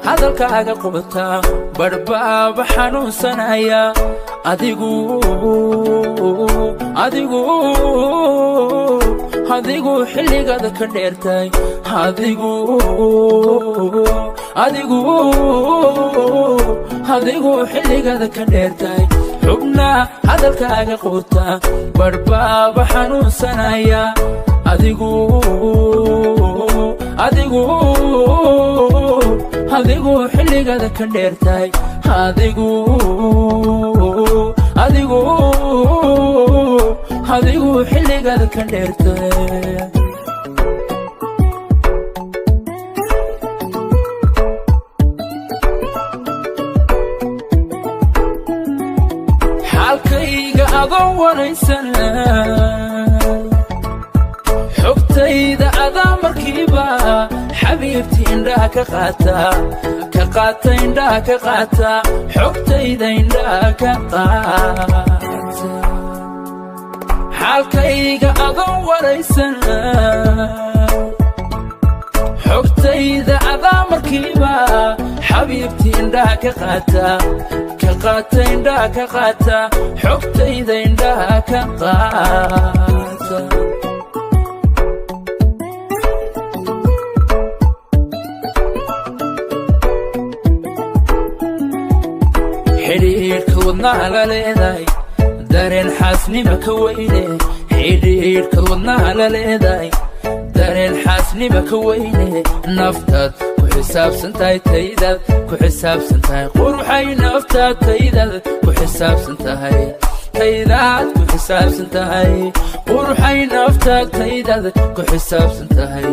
hadalkaaga qubta barbaaba xanuunsanaya adigu xilligaada ka dheertay adigu xilligaada ka dheertay xubna hadalkaaga qubta barbaaba xanuunsanaya adigu xilligaada ka dheertay adigu xilligaada ka dheertay xaalkayga adoo waraysana xogtayda adaa markiiba xabiibtii indhaha ka qaata indhaha ka qaata xogtayda indhaha ka qaata xaalkayga adoo waraysana xogtayda adaa markiiba xabiibtii indhaha ka qaata indhaha ka qaata xogtayda indhaha ka qaata xidhiidhka wadnaha la leedahay dareen xaasnima ka weyne xidhiidhka wadnaha la leedahay dareen xaasnima ka weyne naftaad ku xisaabsan tahay taydaad ku xisaabsan tahay quruxay naftaad taydaad ku xisaabsan tahay taydaad ku xisaabsan tahay quruxay naftaad taydaad ku xisaabsan tahay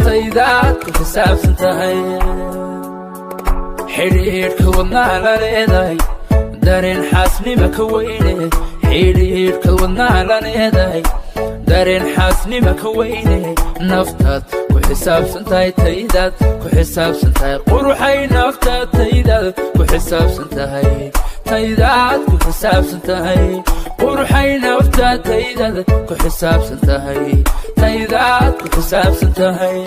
taydaad ku xisaabsan tahay xidhiidhka wadnaha la leedahay dareen xaasnima ka weyne xidhiidhka wadnaha la leedahay dareen xaasnima ka weyne naftaad ku xisaabsan tahay taydaad ku xisaabsan tahay quruxay naftaad taydaad ku xisaabsan tahay taydaad ku xisaabsan tahay quruxay naftaad taydaad ku xisaabsan tahay taydaad ku xisaabsan tahay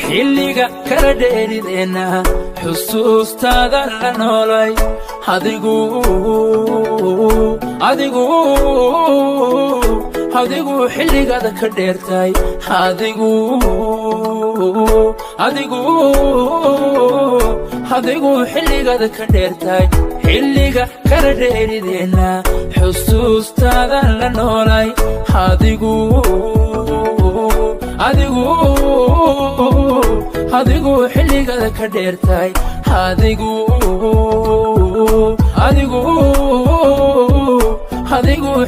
xilliga kala dheerideenna xusuustaada la noolay adigu xilligaada ka dheertay adigu xilligaada ka dheertay xilliga kala dheerideenna xusuustaada la noolay adigu xilligaada ka dheertay adigu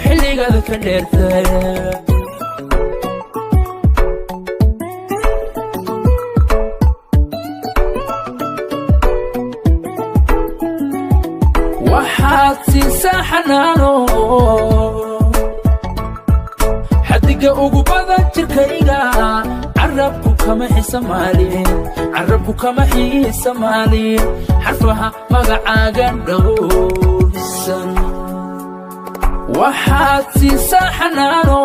xilligaada ka dheertay waxaad siisaa xanaano xadiga ugu badan jirkayga carabku kama xiisa maalin xarfaha magacaaga dhowrsan waxaad siisaa xanaano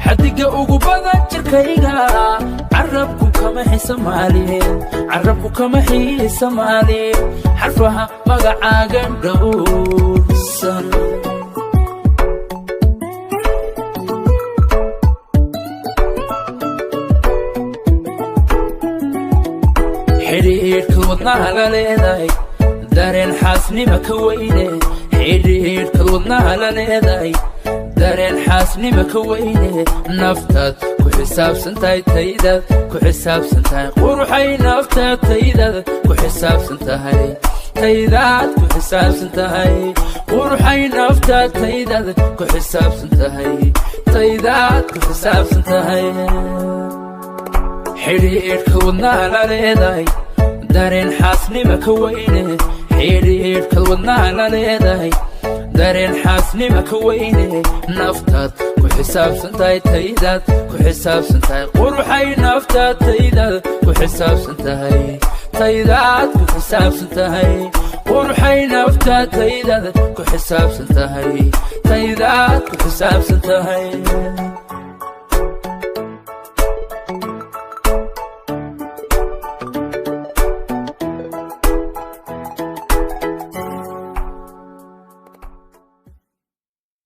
xadiga ugu badan jirkayga carabku kama xiisa maalin xarfaha magacaaga dhowrsan xidhiidhka wadnaha la leedahay dareen xaasnima ka weyne xidhiidhka wadnaha la leedahay dareen xaasnima ka weyne naftaad ku xisaabsan tahay taydaad ku xisaabsan tahay quruxay naftaad taydaad ku xisaabsan tahay taydaad ku xisaabsan tahay quruxay naftaad taydaad ku xisaabsan tahay taydaad ku xisaabsan tahay xidhiidhka wadnaha la leedahay dareen xaasnima ka weyne xidhiidhka wadnaha la leedahay dareen xaasnima ka weyne naftaad ku xisaabsan tahay taydaad ku xisaabsan tahay quruxay naftaad taydaad ku xisaabsan tahay taydaad ku xisaabsan tahay quruxay naftaad taydaad ku xisaabsan tahay taydaad ku xisaabsan tahay